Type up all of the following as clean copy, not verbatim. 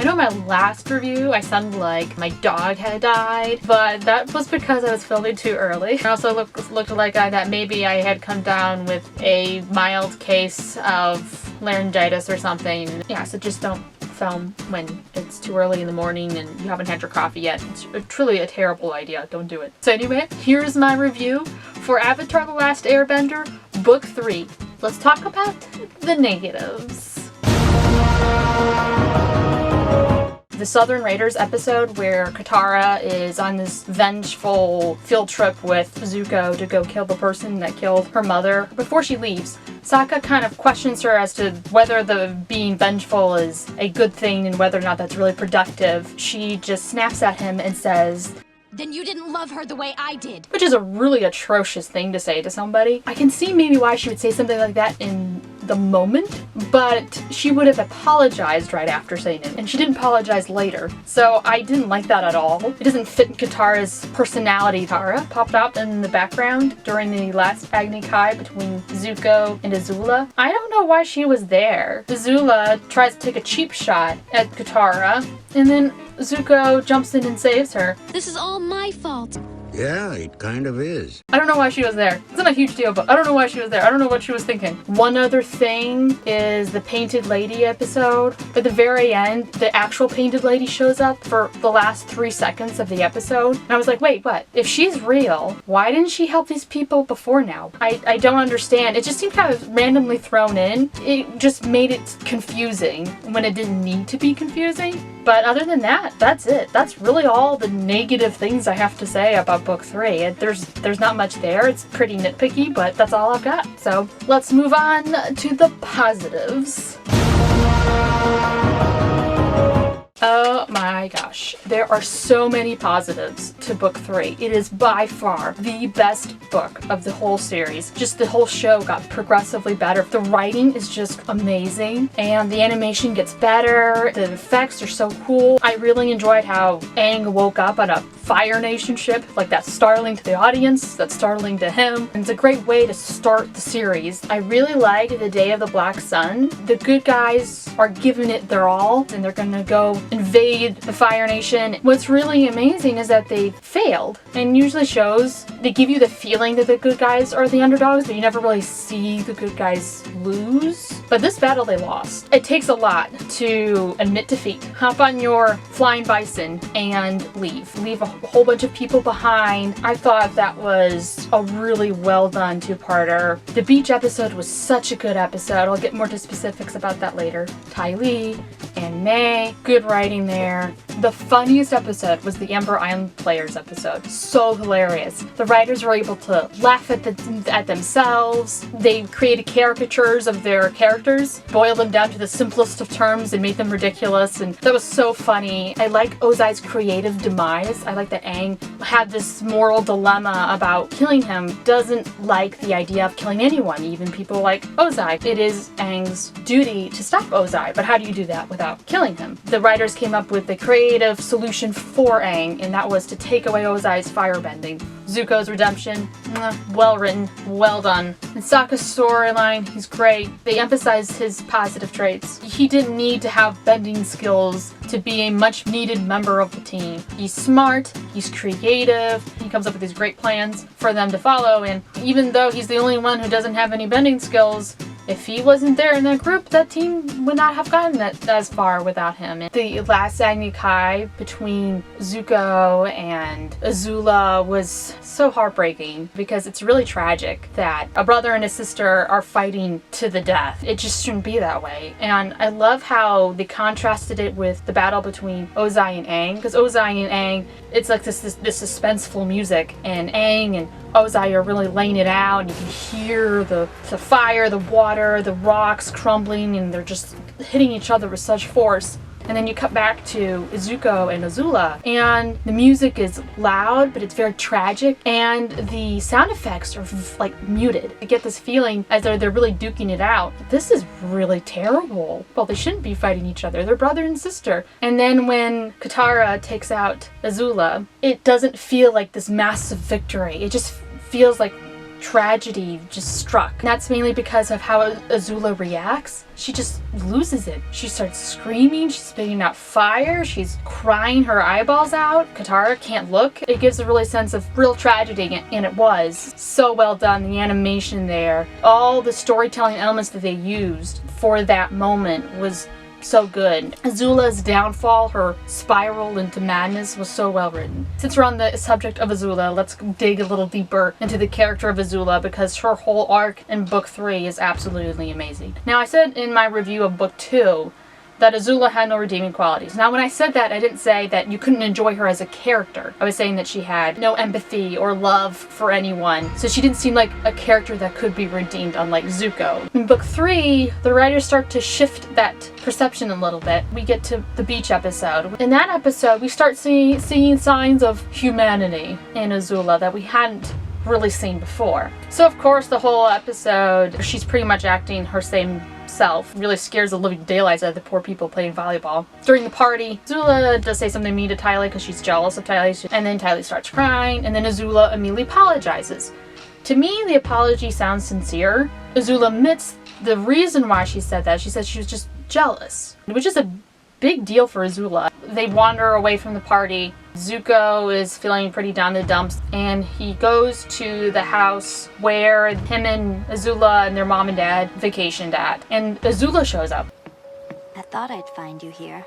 know in my last review I sounded like my dog had died, but that was because I was filming too early. I also looked like that maybe I had come down with a mild case of laryngitis or something. Yeah, so just don't film when it's too early in the morning and you haven't had your coffee yet. It's truly a terrible idea. Don't do it. So anyway, here's my review for Avatar: The Last Airbender, Book 3. Let's talk about the negatives. The Southern Raiders episode where Katara is on this vengeful field trip with Zuko to go kill the person that killed her mother. Before she leaves, Sokka kind of questions her as to whether the being vengeful is a good thing and whether or not that's really productive. She just snaps at him and says, "Then you didn't love her the way I did." Which is a really atrocious thing to say to somebody. I can see maybe why she would say something like that in the moment, but she would have apologized right after saying it, and she didn't apologize later. So I didn't like that at all. It doesn't fit in Katara's personality. Katara popped out in the background during the last Agni Kai between Zuko and Azula. I don't know why she was there. Azula tries to take a cheap shot at Katara, and then Zuko jumps in and saves her. "This is all my fault." Yeah, it kind of is. I don't know why she was there. It's not a huge deal, but I don't know why she was there. I don't know what she was thinking. One other thing is the Painted Lady episode. At the very end, the actual Painted Lady shows up for the last 3 seconds of the episode. And I was like, wait, what? If she's real, why didn't she help these people before now? I don't understand. It just seemed kind of randomly thrown in. It just made it confusing when it didn't need to be confusing. But other than that, that's it. That's really all the negative things I have to say about Book 3. There's not much there. It's pretty nitpicky, but that's all I've got. So let's move on to the positives. Oh my gosh, there are so many positives to Book 3. It is by far the best book of the whole series. Just the whole show got progressively better. The writing is just amazing, and the animation gets better. The effects are so cool. I really enjoyed how Aang woke up on a Fire Nation ship. Like, that's startling to the audience, that's startling to him. And it's a great way to start the series. I really like the Day of the Black Sun. The good guys are giving it their all, and they're gonna go invade the Fire Nation. What's really amazing is that they failed. And usually shows, they give you the feeling that the good guys are the underdogs, but you never really see the good guys lose. But this battle they lost. It takes a lot to admit defeat. Hop on your flying bison and leave. Leave a whole bunch of people behind. I thought that was a really well done two-parter. The beach episode was such a good episode. I'll get more to specifics about that later. Ty Lee and May, good writing there. The funniest episode was the Ember Island Players episode. So hilarious. The writers were able to laugh at themselves. They created caricatures of their characters, boiled them down to the simplest of terms and made them ridiculous, and that was so funny. I like Ozai's creative demise. I like that Aang had this moral dilemma about killing him. Doesn't like the idea of killing anyone, even people like Ozai. It is Aang's duty to stop Ozai, but how do you do that without killing him? The writers came up with a creative solution for Aang, and that was to take away Ozai's firebending. Zuko's redemption, well written, well done. And Sokka's storyline, he's great. They emphasized his positive traits. He didn't need to have bending skills to be a much needed member of the team. He's smart, he's creative, he comes up with these great plans for them to follow, and even though he's the only one who doesn't have any bending skills, if he wasn't there in that group, that team would not have gotten that as far without him. And the last Agni Kai between Zuko and Azula was so heartbreaking because it's really tragic that a brother and a sister are fighting to the death. It just shouldn't be that way. And I love how they contrasted it with the battle between Ozai and Aang, because Ozai and Aang, it's like this suspenseful music, and Aang and Ozai are really laying it out, and you can hear the fire, the water, the rocks crumbling, and they're just hitting each other with such force. And then you cut back to Zuko and Azula, and the music is loud, but it's very tragic, and the sound effects are like muted. I get this feeling as though they're really duking it out. This is really terrible. Well, they shouldn't be fighting each other. They're brother and sister. And then when Katara takes out Azula, it doesn't feel like this massive victory. It just feels like tragedy just struck. And that's mainly because of how Azula reacts. She just loses it. She starts screaming, she's spitting out fire, she's crying her eyeballs out. Katara can't look. It gives a really sense of real tragedy, and it was so well done. The animation there, all the storytelling elements that they used for that moment was so good. Azula's downfall, her spiral into madness, was so well written. Since we're on the subject of Azula, let's dig a little deeper into the character of Azula, because her whole arc in book 3 is absolutely amazing. Now, I said in my review of book 2 that Azula had no redeeming qualities. Now, when I said that, I didn't say that you couldn't enjoy her as a character. I was saying that she had no empathy or love for anyone, so she didn't seem like a character that could be redeemed, unlike Zuko. In book 3, the writers start to shift that perception a little bit. We get to the beach episode. In that episode, we start seeing signs of humanity in Azula that we hadn't really seen before. So, of course, the whole episode, she's pretty much acting her same self. Really scares the living daylights out of the poor people playing volleyball. During the party, Azula does say something mean to Tylee because she's jealous of Tylee, and then Tylee starts crying, and then Azula immediately apologizes. To me, the apology sounds sincere. Azula admits the reason why she said that. She said she was just jealous, which is a big deal for Azula. They wander away from the party. Zuko is feeling pretty down the dumps, and he goes to the house where him and Azula and their mom and dad vacationed at. And Azula shows up. I thought I'd find you here.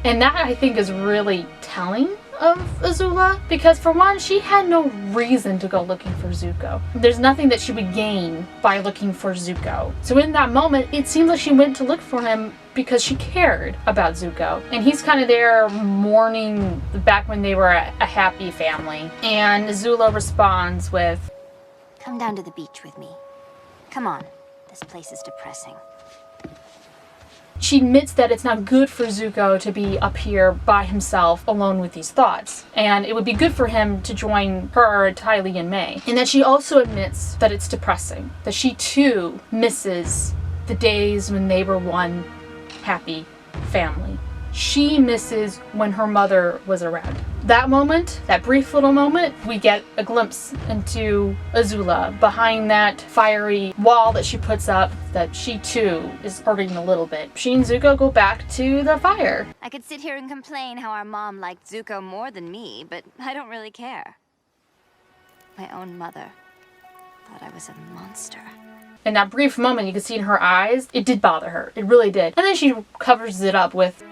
And that, I think, is really telling of Azula, because for one, she had no reason to go looking for Zuko. There's nothing that she would gain by looking for Zuko. So in that moment, it seems like she went to look for him because she cared about Zuko. And he's kind of there mourning back when they were a happy family. And Azula responds with, Come down to the beach with me. Come on. This place is depressing. She admits that it's not good for Zuko to be up here by himself alone with these thoughts. And it would be good for him to join her, Tylee, and May. And that she also admits that it's depressing. That she too misses the days when they were one happy family. She misses when her mother was around. That moment, that brief little moment, we get a glimpse into Azula behind that fiery wall that she puts up, that she too is hurting a little bit. She and Zuko go back to the fire. I could sit here and complain how our mom liked Zuko more than me, but I don't really care. My own mother thought I was a monster. In that brief moment, you could see in her eyes, it did bother her. It really did. And then she covers it up with,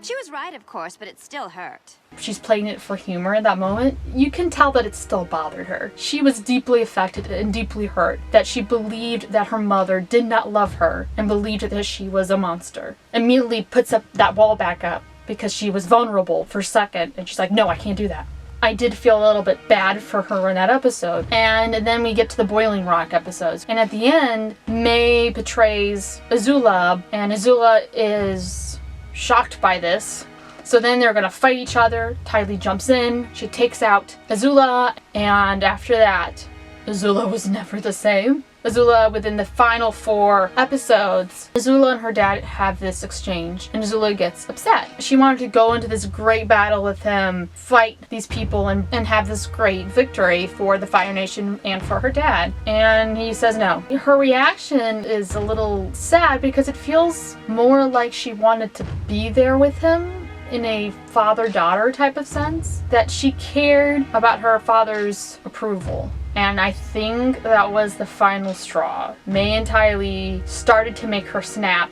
She was right, of course, but it still hurt. she's playing it for humor in that moment. You can tell that it still bothered her. She was deeply affected and deeply hurt that she believed that her mother did not love her and believed that she was a monster. Immediately puts up that wall back up because she was vulnerable for a second, and she's like, no, I can't do that. I did feel a little bit bad for her in that episode. And then we get to the Boiling Rock episodes. And at the end, May betrays Azula, and Azula is shocked by this. So then they're gonna fight each other. Tylee jumps in, she takes out Azula, and after that, Azula was never the same. Azula, within the final 4 episodes, Azula and her dad have this exchange, and Azula gets upset. She wanted to go into this great battle with him, fight these people, and have this great victory for the Fire Nation and for her dad. And he says no. Her reaction is a little sad because it feels more like she wanted to be there with him in a father-daughter type of sense, that she cared about her father's approval. And I think that was the final straw. May and Tylee started to make her snap.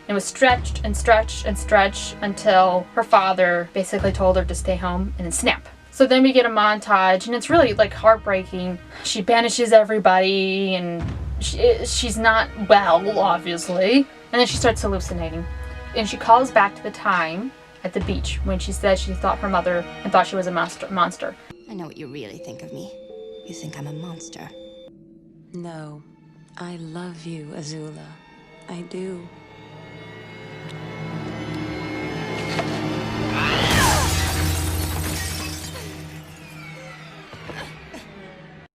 It was stretched and stretched and stretched until her father basically told her to stay home and then snap. So then we get a montage, and it's really like heartbreaking. She banishes everybody, and she's not well, obviously. And then she starts hallucinating. And she calls back to the time at the beach when she said she thought her mother and thought she was a monster. I know what you really think of me. You think I'm a monster. No, I love you, Azula. I do.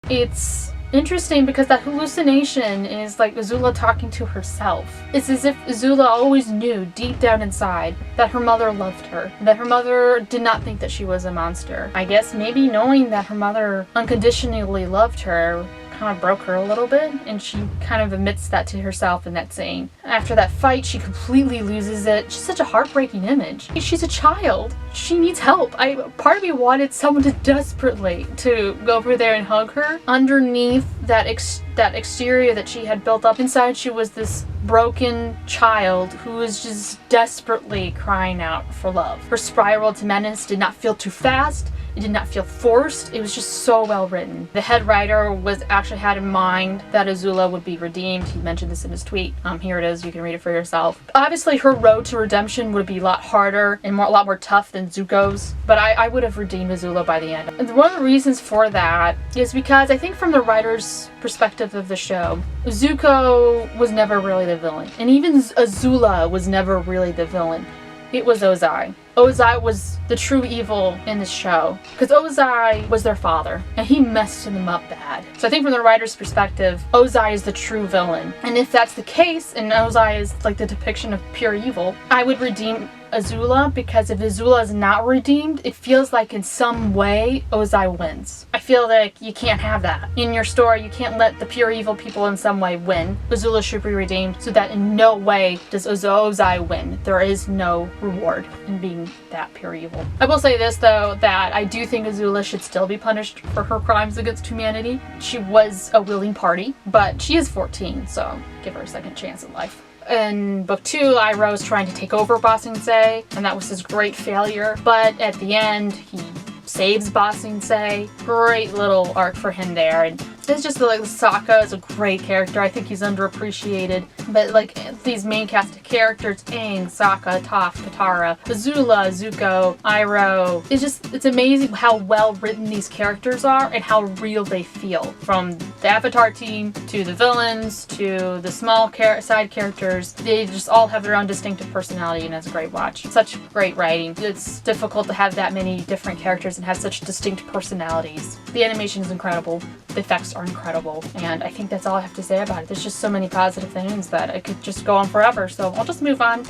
It's interesting because that hallucination is like Azula talking to herself. It's as if Azula always knew deep down inside that her mother loved her, that her mother did not think that she was a monster. I guess maybe knowing that her mother unconditionally loved her kind of broke her a little bit, and she kind of admits that to herself in that scene. After that fight, she completely loses it. She's such a heartbreaking image. She's a child. She needs help. Part of me wanted someone to desperately to go over there and hug her. Underneath that exterior that she had built up inside, she was this broken child who was just desperately crying out for love. Her spiral to menace did not feel too fast. It did not feel forced. It was just so well written. The head writer actually had in mind that Azula would be redeemed. He mentioned this in his tweet. Here it is. You can read it for yourself. Obviously, her road to redemption would be a lot harder and a lot more tough than Zuko's, but I would have redeemed Azula by the end. And one of the reasons for that is because I think from the writer's perspective of the show, Zuko was never really the villain. And even Azula was never really the villain. It was Ozai. Ozai was the true evil in this show, because Ozai was their father, and he messed them up bad. So I think from the writer's perspective, Ozai is the true villain. And if that's the case, and Ozai is like the depiction of pure evil, I would redeem Azula, because if Azula is not redeemed, it feels like in some way Ozai wins. I feel like you can't have that. In your story, you can't let the pure evil people in some way win. Azula should be redeemed so that in no way does Ozai win. There is no reward in being that pure evil. I will say this though, that I do think Azula should still be punished for her crimes against humanity. She was a willing party, but she is 14, so give her a second chance in life. In book 2, Iroh is trying to take over Ba Sing Se, and that was his great failure. But at the end, he saves Ba Sing Se. Great little arc for him there. And it's just like Sokka is a great character. I think he's underappreciated. But like these main cast of characters, Aang, Sokka, Toph, Katara, Azula, Zuko, Iroh. It's amazing how well written these characters are and how real they feel. From the Avatar team to the villains to the small side characters, they just all have their own distinctive personality, and it's a great watch. Such great writing. It's difficult to have that many different characters and have such distinct personalities. The animation is incredible. The effects are incredible, and I think that's all I have to say about it. There's just so many positive things that I could just go on forever, so I'll just move on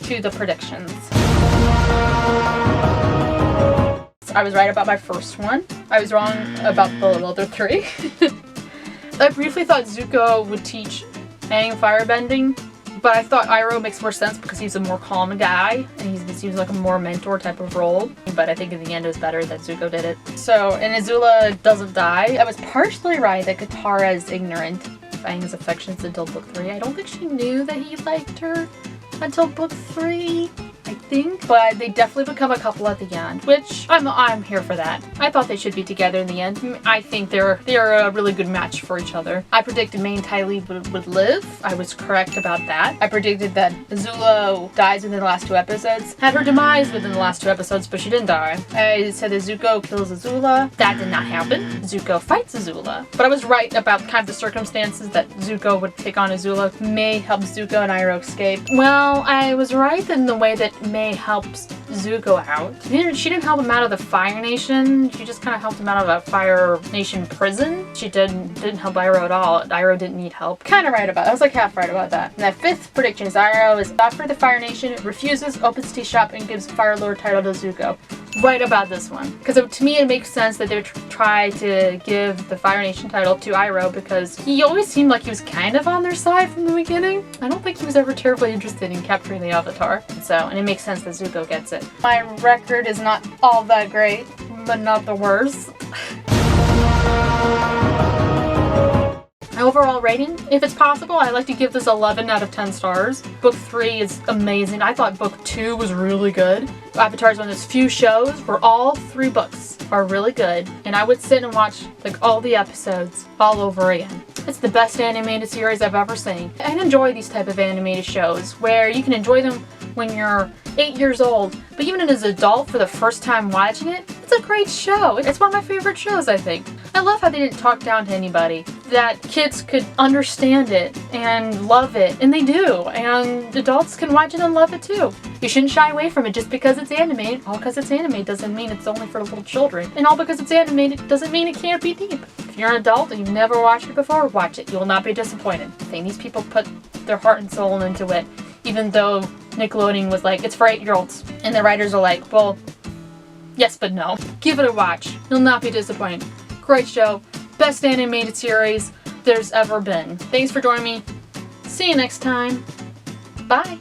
to the predictions. I was right about my first one. I was wrong about the other 3. I briefly thought Zuko would teach Aang firebending, but I thought Iroh makes more sense because he's a more calm guy, and he seems like a more mentor type of role. But I think in the end it was better that Zuko did it. So, and Azula doesn't die. I was partially right that Katara is ignorant of Aang's affections until book 3. I don't think she knew that he liked her until book 3. I think, but they definitely become a couple at the end, which I'm here for that. I thought they should be together in the end. I think they're a really good match for each other. I predicted May and Ty Lee would live. I was correct about that. I predicted that Azula dies within the last 2 episodes. Had her demise within the last 2 episodes, but she didn't die. I said that Zuko kills Azula. That did not happen. Zuko fights Azula. But I was right about kind of the circumstances that Zuko would take on Azula. May helps Zuko and Iroh escape. Well, I was right in the way that May helps Zuko out. She didn't help him out of the Fire Nation. She just kind of helped him out of a Fire Nation prison. She didn't help Iroh at all. Iroh didn't need help. Kind of right about it. I was like half right about that. And that 5th prediction is Iroh is after the Fire Nation, refuses, opens tea shop, and gives Fire Lord title to Zuko. Right about this one. Because to me it makes sense that they would try to give the Fire Nation title to Iroh, because he always seemed like he was kind of on their side from the beginning. I don't think he was ever terribly interested in capturing the Avatar. And it makes sense that Zuko gets it. My record is not all that great, but not the worst. My overall rating, if it's possible, I like to give this 11 out of 10 stars. Book 3 is amazing. I thought book 2 was really good. Avatar is one of those few shows where all 3 books are really good, and I would sit and watch like all the episodes all over again. It's the best animated series I've ever seen. I enjoy these type of animated shows where you can enjoy them when you're 8 years old, but even as an adult for the first time watching it, it's a great show. It's one of my favorite shows, I think. I love how they didn't talk down to anybody. That kids could understand it and love it, and they do. And adults can watch it and love it too. You shouldn't shy away from it just because it's animated. All because it's animated doesn't mean it's only for little children. And all because it's animated doesn't mean it can't be deep. If you're an adult and you've never watched it before, watch it. You will not be disappointed. I think these people put their heart and soul into it, even though Nickelodeon was like, it's for 8-year-olds. And the writers are like, well, yes but no. Give it a watch. You'll not be disappointed. Great show. best animated series there's ever been. Thanks for joining me. See you next time. Bye.